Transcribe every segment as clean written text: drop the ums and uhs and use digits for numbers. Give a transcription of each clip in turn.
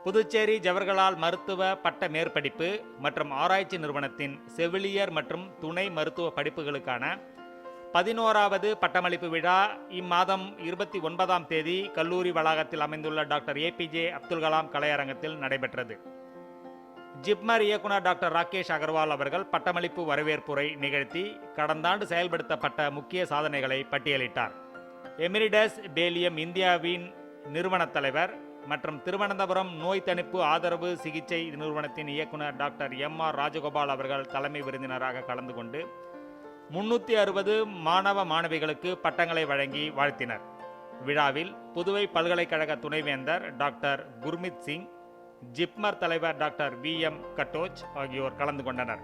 புதுச்சேரி ஜவஹர்லால் மருத்துவ பட்ட மேற்படிப்பு மற்றும் ஆராய்ச்சி நிறுவனத்தின் செவிலியர் மற்றும் துணை மருத்துவ படிப்புகளுக்கான 11வது பட்டமளிப்பு விழா இம்மாதம் 29ஆம் தேதி கல்லூரி வளாகத்தில் அமைந்துள்ள டாக்டர் ஏபிஜே அப்துல் கலாம் கலையரங்கத்தில் நடைபெற்றது. ஜிப்மர் இயக்குனர் டாக்டர் ராகேஷ் அகர்வால் அவர்கள் பட்டமளிப்பு வரவேற்புரை நிகழ்த்தி கடந்த ஆண்டு செயல்படுத்தப்பட்ட முக்கிய சாதனைகளை பட்டியலிட்டார். எமிரிடஸ் பேலியம் இந்தியாவின் நிறுவனத் தலைவர் மற்றும் திருவனந்தபுரம் நோய் தணிப்பு ஆதரவு சிகிச்சை நிறுவனத்தின் இயக்குனர் டாக்டர் எம்.ஆர். ராஜகோபால் அவர்கள் தலைமை விருந்தினராக கலந்து கொண்டு 360 மாணவ மாணவிகளுக்கு பட்டங்களை வழங்கி வாழ்த்தினர். விழாவில் புதுவை பல்கலைக்கழக துணைவேந்தர் டாக்டர் குர்மித் சிங், ஜிப்மர் தலைவர் டாக்டர் வி.எம். கட்டோச் ஆகியோர் கலந்து கொண்டனர்.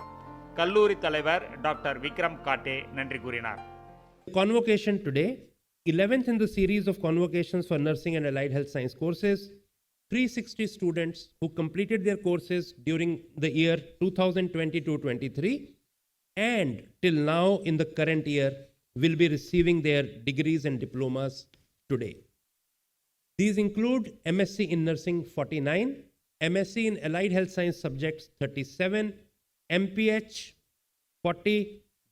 கல்லூரி தலைவர் டாக்டர் விக்ரம் காட்டே நன்றி கூறினார். Convocation today, 11th in the series of convocations for nursing and allied health science courses. 360 students who completed their courses during the year 2022-23 and till now in the current year will be receiving their degrees and diplomas today. These include MSc in nursing 49, MSc in allied health science subjects 37, MPH 40,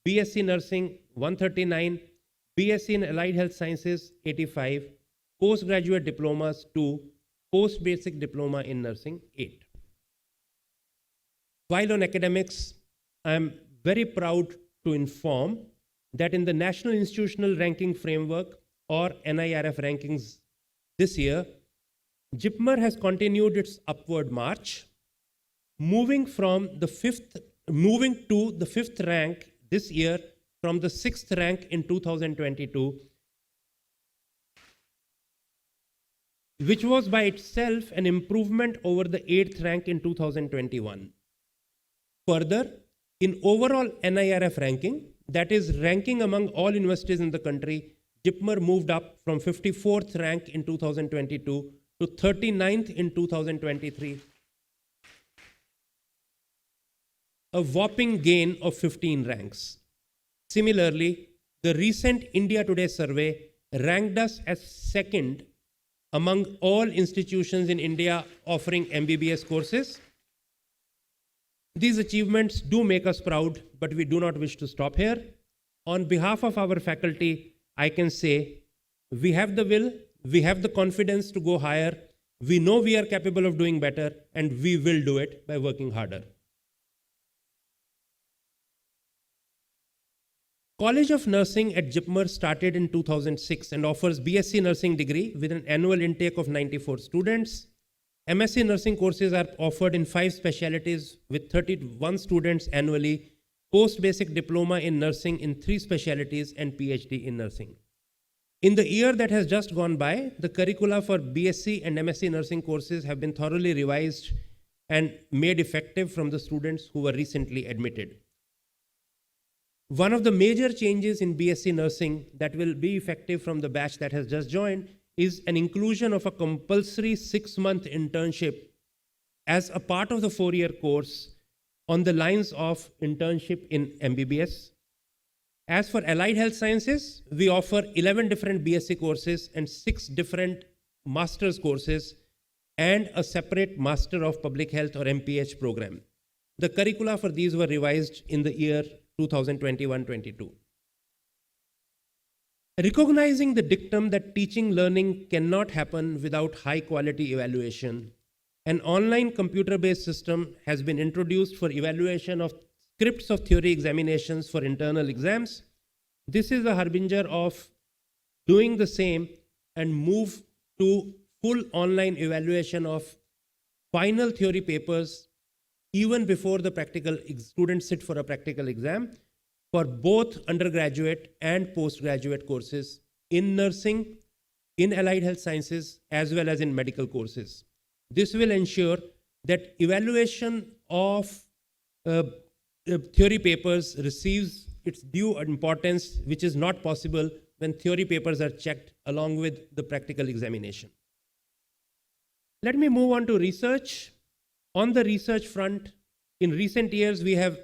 BSc nursing 139, BSc in Allied Health Sciences 85, Postgraduate Diplomas 2, Post Basic Diploma in Nursing 8. While on academics, I am very proud to inform that in the National Institutional Ranking Framework or NIRF rankings this year, JIPMER has continued its upward march, moving to the fifth rank this year from the 6th rank in 2022, which was by itself an improvement over the 8th rank in 2021. Further, in overall NIRF ranking, that is ranking among all universities in the country, JIPMER moved up from 54th rank in 2022 to 39th in 2023, a whopping gain of 15 ranks. Similarly, the recent India Today survey ranked us as second among all institutions in India offering MBBS courses. These achievements do make us proud, but we do not wish to stop here. On behalf of our faculty, I can say we have the will, we have the confidence to go higher. We know we are capable of doing better, and we will do it by working harder. College of Nursing at JIPMER started in 2006 and offers BSc Nursing degree with an annual intake of 94 students. MSc Nursing courses are offered in 5 specialties with 31 students annually, post-basic diploma in nursing in 3 specialties and PhD in nursing. In the year that has just gone by, the curricula for BSc and MSc Nursing courses have been thoroughly revised and made effective from the students who were recently admitted. One of the major changes in BSc Nursing that will be effective from the batch that has just joined is an inclusion of a compulsory 6-month internship as a part of the 4-year course on the lines of internship in MBBS. As for allied health sciences, we offer 11 different BSc courses and 6 different master's courses and a separate Master of Public Health or MPH program. The curricula for these were revised in the year 2021-22. Recognizing the dictum that teaching learning cannot happen without high quality evaluation, an online computer-based system has been introduced for evaluation of scripts of theory examinations for internal exams. This is a harbinger of doing the same and move to full online evaluation of final theory papers even before the students sit for a practical exam for both undergraduate and postgraduate courses in nursing, in allied health sciences, as well as in medical courses. This will ensure that evaluation of theory papers receives its due importance, which is not possible when theory papers are checked along with the practical examination. Let me move on to research. On the research front, in recent years, we have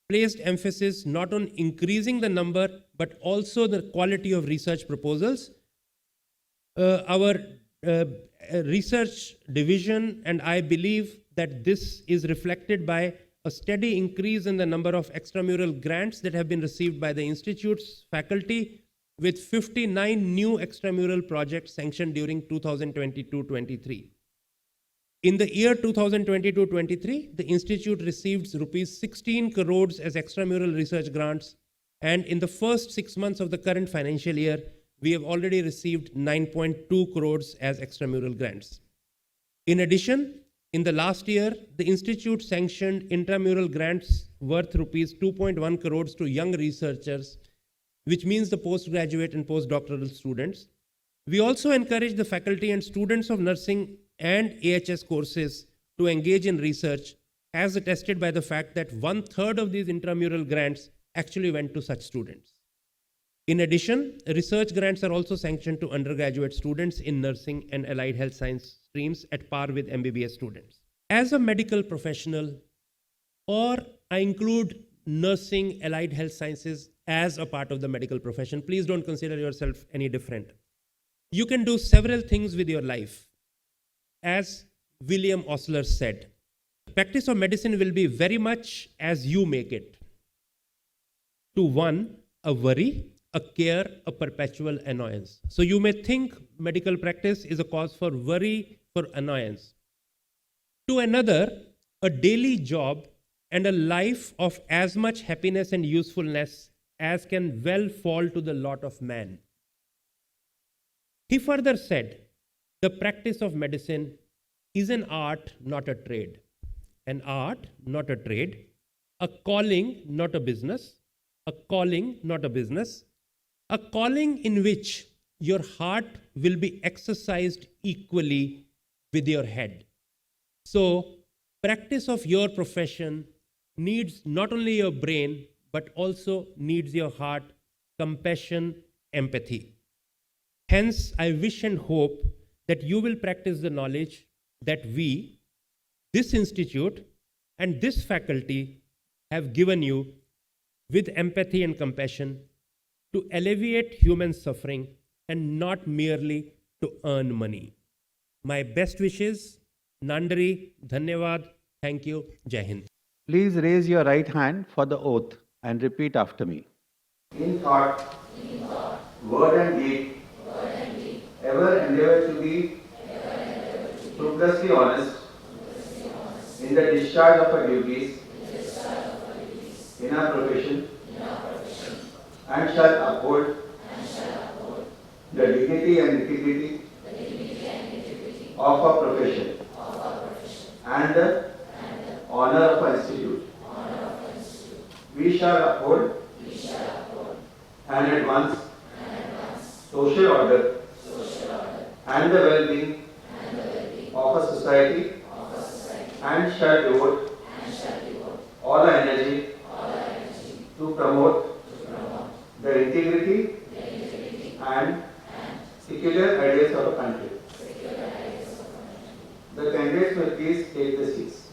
placed emphasis not on increasing the number, but also the quality of research proposals. Our uh, research division, and I believe that this is reflected by a steady increase in the number of extramural grants that have been received by the institute's faculty, with 59 new extramural projects sanctioned during 2022-23. In the year 2022-23, the institute received rupees 16 crores as extramural research grants, and in the first 6 months of the current financial year, we have already received 9.2 crores as extramural grants. In addition, in the last year, the institute sanctioned intramural grants worth rupees 2.1 crores to young researchers, which means the postgraduate and postdoctoral students. We also encourage the faculty and students of nursing and AHS courses to engage in research, as attested by the fact that 1/3 of these intramural grants actually went to such students. In addition, research grants are also sanctioned to undergraduate students in nursing and allied health science streams at par with MBBS students. As a medical professional, or I include nursing, allied health sciences as a part of the medical profession, please don't consider yourself any different. You can do several things with your life. As William Osler said, practice of medicine will be very much as you make it. To one, a worry, a care, a perpetual annoyance. So you may think medical practice is a cause for worry, for annoyance. To another, a daily job and a life of as much happiness and usefulness as can well fall to the lot of man. He further said, the practice of medicine is an art, not a trade. An art, not a trade. A calling, not a business. A calling, not a business. A calling in which your heart will be exercised equally with your head. So, practice of your profession needs not only your brain, but also needs your heart, compassion, empathy. Hence, I wish and hope that you will practice the knowledge that we, this institute, and this faculty have given you with empathy and compassion to alleviate human suffering and not merely to earn money. My best wishes, Nandari, Dhanyavad, thank you, Jai Hind. Please raise your right hand for the oath and repeat after me. In thought, word and deed, ever endeavor to be scrupulously honest in the discharge of our duties in our profession, and shall uphold the dignity and integrity of our profession and the honor of our institute. We shall uphold and advance social order and the well-being of a society, and shall devote all our energy to promote the integrity and secular ideals of the country. The candidates may please take the seats.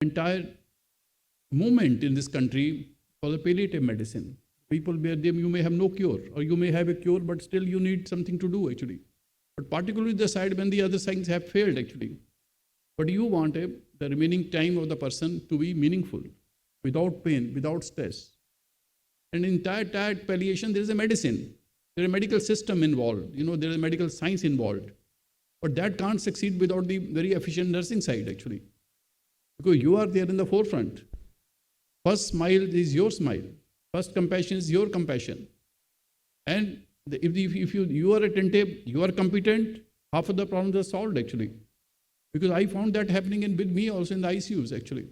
entire movement in this country for the palliative medicine. People, you may have no cure, or you may have a cure, but still you need something to do actually. But particularly the side when the other signs have failed actually. But you want the remaining time of the person to be meaningful, without pain, without stress. And in entire palliation, there is a medicine. There is a medical system involved. There is a medical science involved. But that can't succeed without the very efficient nursing side actually. Because you are there in the forefront. First smile is your smile. First compassion is your compassion. And if you are attentive, you are competent, half of the problems are solved actually. Because I found that happening with me also in the ICUs actually.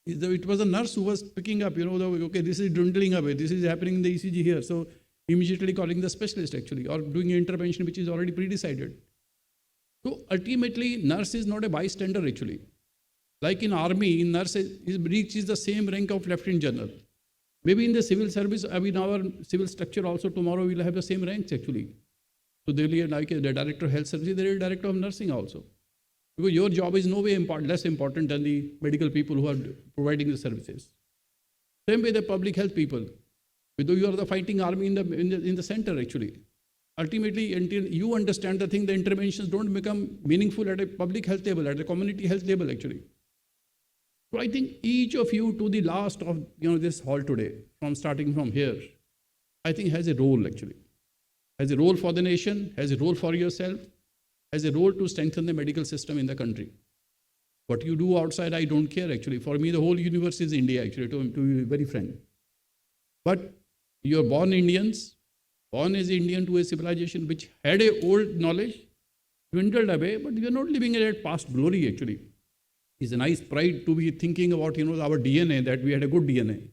It was a nurse who was picking up, okay, this is dwindling away, this is happening in the ECG here. So immediately calling the specialist actually, or doing an intervention which is already pre-decided. So ultimately, nurse is not a bystander actually. Like in army, in nurse reaches the same rank of lieutenant general. Maybe in the civil service, in our civil structure also tomorrow we'll have the same ranks actually. So they'll be like the director of health services, there is a director of nursing also. Because your job is no way less important than the medical people who are providing the services. Same way the public health people. Though you are the fighting army in the center actually. Ultimately, until you understand the thing, the interventions don't become meaningful at a public health level, at a community health level actually. So I think each of you to the last of this hall today, starting from here, I think has a role actually. Has a role for the nation, has a role for yourself, has a role to strengthen the medical system in the country. What you do outside, I don't care actually. For me, the whole universe is India actually, to be very frank. But you're born Indians, born as Indian to a civilization which had a old knowledge, dwindled away, but we are not living in that past glory actually. It's a nice pride to be thinking about our DNA, that we had a good DNA.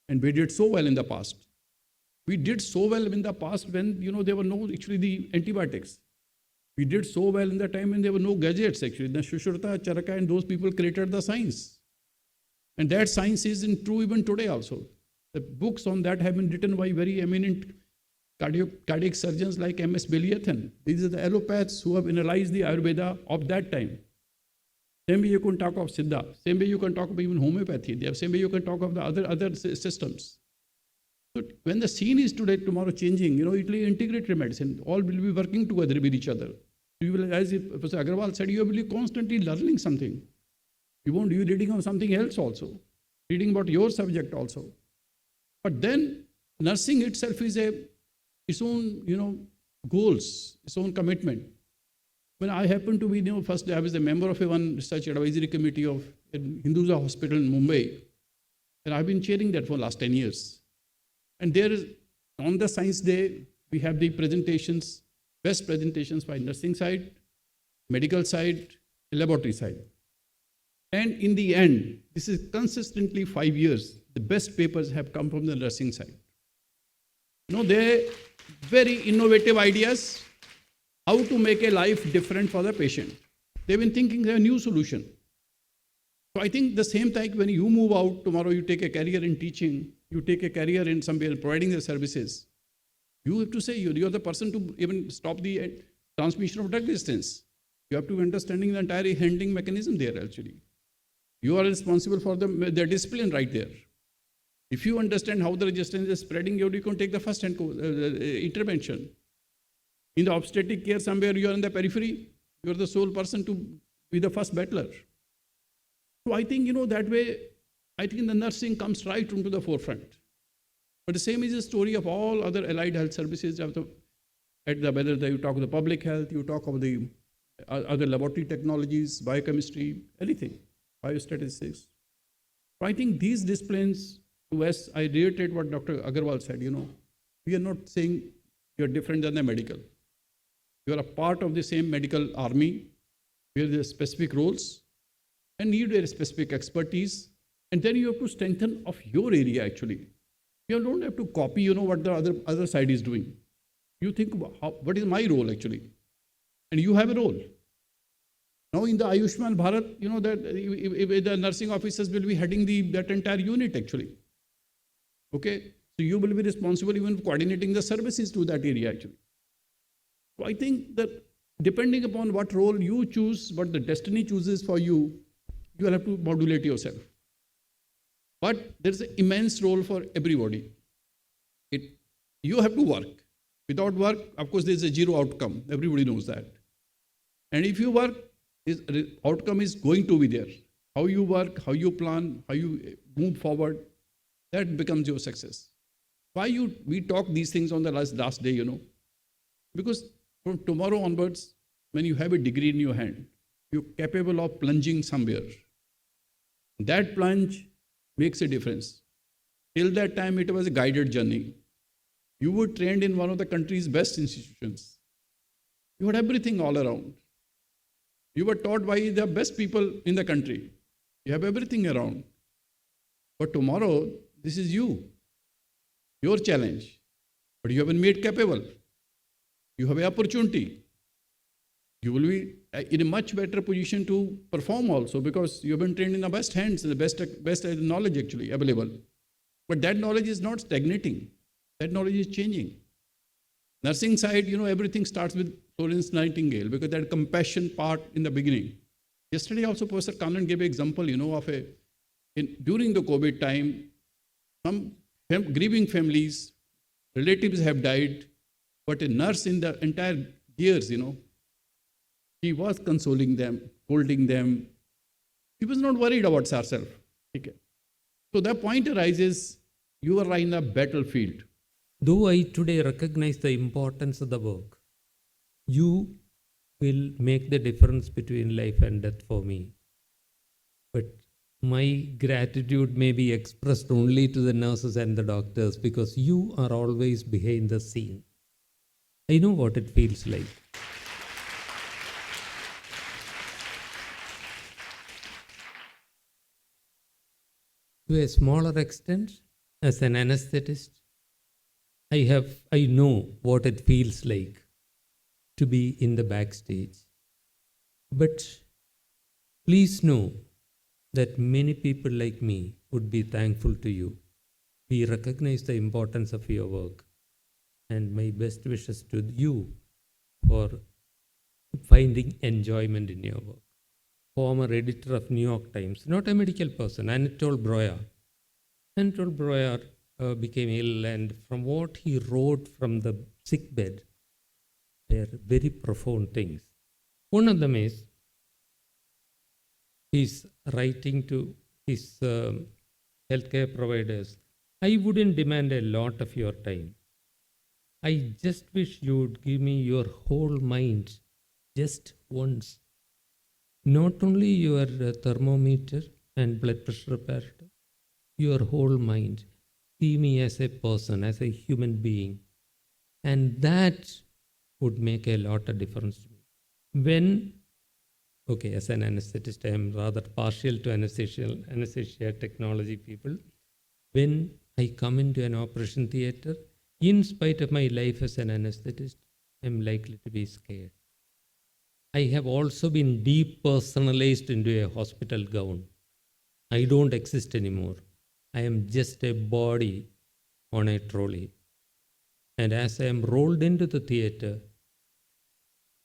And we did so well in the past. We did so well in the past when there were no actually the antibiotics. We did so well in the time when there were no gadgets actually. The Shushruta, Charaka and those people created the science. And that science is true even today also. The books on that have been written by very eminent cardiac surgeons like MS Beliathan. These are the allopaths who have analyzed the Ayurveda of that time. Same way you can talk of Siddha. Same way you can talk of even homeopathy. Same way you can talk of the other systems. So when the scene is today, tomorrow changing, it will integrate medicine. All will be working together with each other. You will, as Professor Agarwal said, you will be constantly learning something. You won't be reading on something else also. Reading about your subject also. But then nursing itself is its own, goals, its own commitment. When I happened to be, first I was a member of one research advisory committee of Hinduja Hospital in Mumbai. And I've been chairing that for the last 10 years. And there is, on the Science Day, we have the presentations, best presentations by nursing side, medical side, laboratory side. And in the end, this is consistently 5 years, the best papers have come from the nursing side. They're very innovative ideas, how to make a life different for the patient. They've been thinking of a new solution. So I think the same thing when you move out, tomorrow you take a career in teaching, you take a career in somewhere providing the services, you have to say you're the person to even stop the transmission of drug resistance. You have to be understanding the entire handling mechanism there actually. You are responsible for the discipline right there. If you understand how the resistance is spreading, you can take the first hand intervention. In the obstetric care, somewhere you are in the periphery, you are the sole person to be the first battler. So I think, that way, I think the nursing comes right into the forefront. But the same is the story of all other allied health services, whether you talk of the public health, you talk of the other laboratory technologies, biochemistry, anything, biostatistics. So I think these disciplines, to us, I reiterate what Dr. Agarwal said, we are not saying you're different than the medical. You are a part of the same medical army, where there are specific roles, and need a specific expertise, and then you have to strengthen of your area actually. You don't have to copy, what the other side is doing. You think, what is my role actually? And you have a role. Now in the Ayushman Bharat, that the nursing officers will be heading that entire unit actually. Okay, so you will be responsible even coordinating the services to that area actually. So I think that depending upon what role you choose, what the destiny chooses for you, You will have to modulate yourself. But there's an immense role for everybody. You have to work. Without work, of course, there's a zero outcome. Everybody knows that. And if you work, outcome is going to be there. How you work, how you plan, how you move forward, that becomes your success. Why we talk these things on the last day, Because from tomorrow onwards, when you have a degree in your hand, you're capable of plunging somewhere. That plunge makes a difference. Till that time, it was a guided journey. You were trained in one of the country's best institutions. You had everything all around. You were taught by the best people in the country. You have everything around. But tomorrow, this is you, your challenge. But you have been made capable. You have an opportunity. You will be in a much better position to perform also because you have been trained in the best hands, the best knowledge actually available. But that knowledge is not stagnating. That knowledge is changing. Nursing side, everything starts with Florence Nightingale because that compassion part in the beginning. Yesterday also Professor Kannan gave an example, of during the COVID time, some grieving families, relatives have died, but a nurse in the entire years, she was consoling them, holding them. She was not worried about herself. Okay. So the point arises, you are in a battlefield. Though I today recognize the importance of the work, you will make the difference between life and death for me. But my gratitude may be expressed only to the nurses and the doctors because you are always behind the scene. I know what it feels like. To a smaller extent, as an anesthetist, I know what it feels like to be in the backstage. But please know that many people like me would be thankful to you. We recognize the importance of your work and my best wishes to you for finding enjoyment in your work. Former editor of New York Times, not a medical person, Anatole Breuer. Anatole Breuer became ill, and from what he wrote from the sick bed were very profound things. One of them is he's writing to his healthcare providers, I wouldn't demand a lot of your time. I just wish you would give me your whole mind just once. Not only your thermometer and blood pressure apparatus, your whole mind. See me as a person, as a human being. And that would make a lot of difference to me. As an anesthetist, I am rather partial to anesthesia technology people. When I come into an operation theater, in spite of my life as an anesthetist, I am likely to be scared. I have also been depersonalized into a hospital gown. I don't exist anymore. I am just a body on a trolley. And as I am rolled into the theater,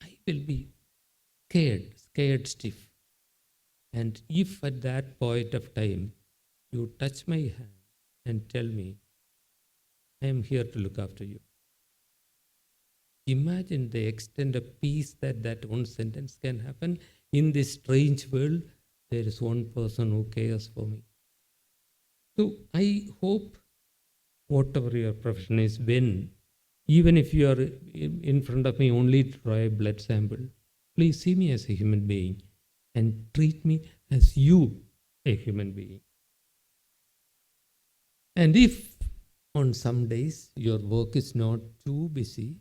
I will be scared stiff. And if at that point of time you touch my hand and tell me, I am here to look after you. Imagine the extent of peace that one sentence can happen. In this strange world, there is one person who cares for me. So I hope whatever your profession is, even if you are in front of me only to draw a blood sample, please see me as a human being and treat me as you, a human being. And if on some days your work is not too busy,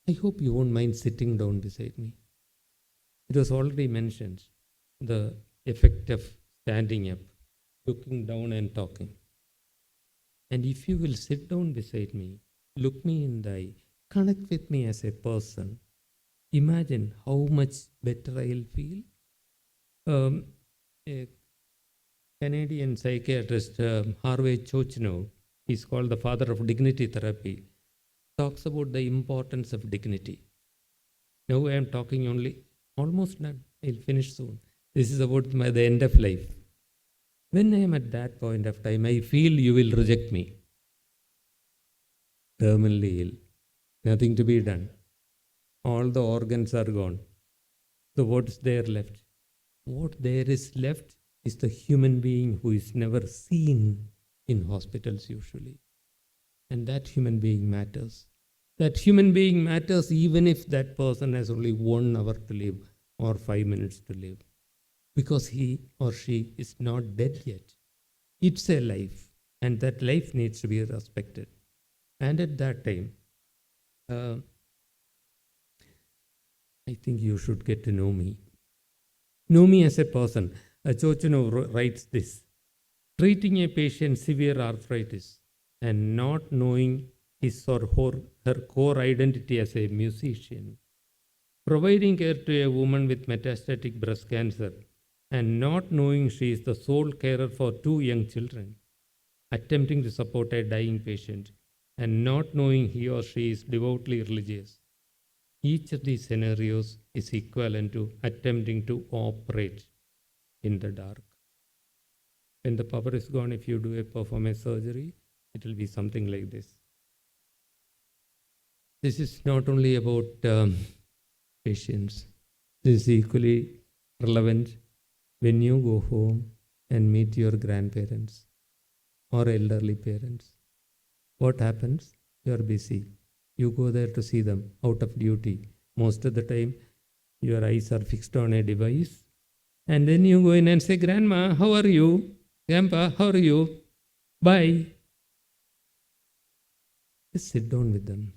I hope you won't mind sitting down beside me. It was already mentioned, the effect of standing up, looking down and talking. And if you will sit down beside me, look me in the eye, connect with me as a person, imagine how much better I'll feel. A Canadian psychiatrist, Harvey Chochenov, he's called the father of dignity therapy, talks about the importance of dignity. Now I am talking almost done. I'll finish soon. This is about the end of life. When I am at that point of time, I feel you will reject me. Terminally ill. Nothing to be done. All the organs are gone. So what's there left? What there is left is the human being who is never seen in hospitals usually. And that human being matters. That human being matters even if that person has only 1 hour to live or 5 minutes to live. Because he or she is not dead yet. It's a life, and that life needs to be respected. And at that time, I think you should get to know me. Know me as a person. Chochino writes this: treating a patient's severe arthritis and not knowing his or her core identity as a musician, providing care to a woman with metastatic breast cancer and not knowing she is the sole carer for 2 young children, attempting to support a dying patient and not knowing he or she is devoutly religious. Each of these scenarios is equivalent to attempting to operate in the dark. When the power is gone, if you perform a surgery, it will be something like this. This is not only about patients. This is equally relevant when you go home and meet your grandparents or elderly parents. What happens? You are busy. You go there to see them out of duty. Most of the time, your eyes are fixed on a device. And then you go in and say, Grandma, how are you? Grandpa, how are you? Bye. Just sit down with them.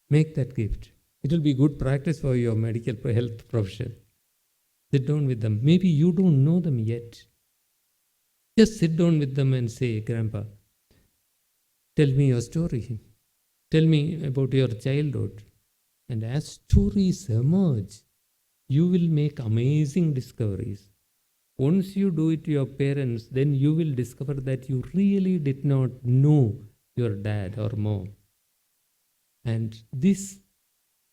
Make that gift. It will be good practice for your medical health profession. Sit down with them. Maybe you don't know them yet. Just sit down with them and say, Grandpa, tell me your story. Tell me about your childhood. And as stories emerge, you will make amazing discoveries. Once you do it to your parents, then you will discover that you really did not know your dad or mom. And this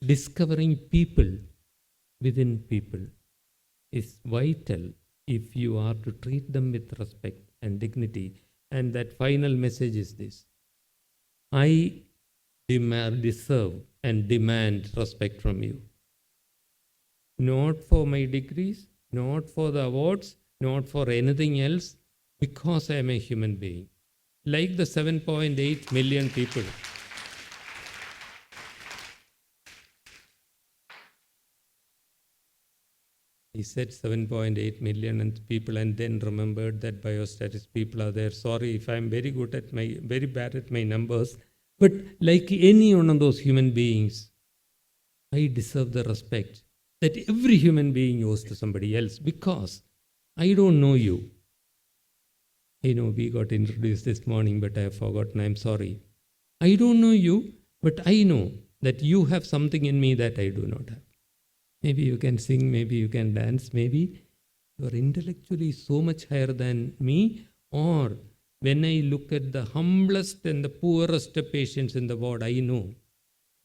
discovering people within people is vital if you are to treat them with respect and dignity. And that final message is this: I deserve and demand respect from you. Not for my degrees, not for the awards, not for anything else, because I am a human being. Like the 7.8 million people. He said 7.8 million people and then remembered that biostatics people are there. Sorry if I'm very bad at my numbers, but like any one of those human beings, I deserve the respect that every human being owes to somebody else, because I don't know you. I know we got introduced this morning, but I have forgotten. I'm sorry. I don't know you, but I know that you have something in me that I do not have. Maybe you can sing, maybe you can dance, maybe you are intellectually so much higher than me, or when I look at the humblest and the poorest patients in the ward, I know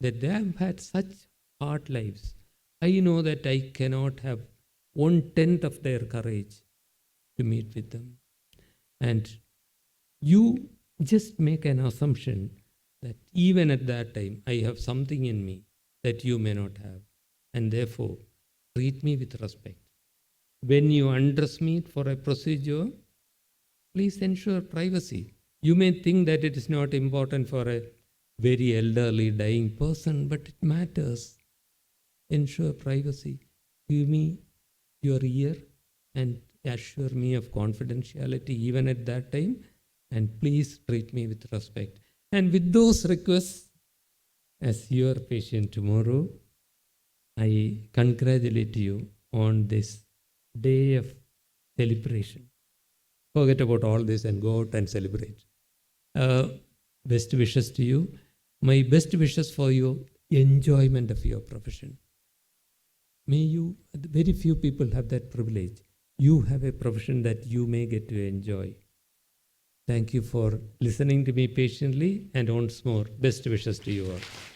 that they have had such hard lives. I know that I cannot have 1/10 of their courage to meet with them. And you just make an assumption that even at that time, I have something in me that you may not have. And therefore, treat me with respect. When you undress me for a procedure, please ensure privacy. You may think that it is not important for a very elderly dying person, but it matters. Ensure privacy. Give me your ear and assure me of confidentiality even at that time, and please treat me with respect. And with those requests, as your patient tomorrow, I congratulate you on this day of celebration. Forget about all this and go out and celebrate. Best wishes to you. My best wishes for your enjoyment of your profession. May you, very few people have that privilege. You have a profession that you may get to enjoy. Thank you for listening to me patiently, and once more, best wishes to you all.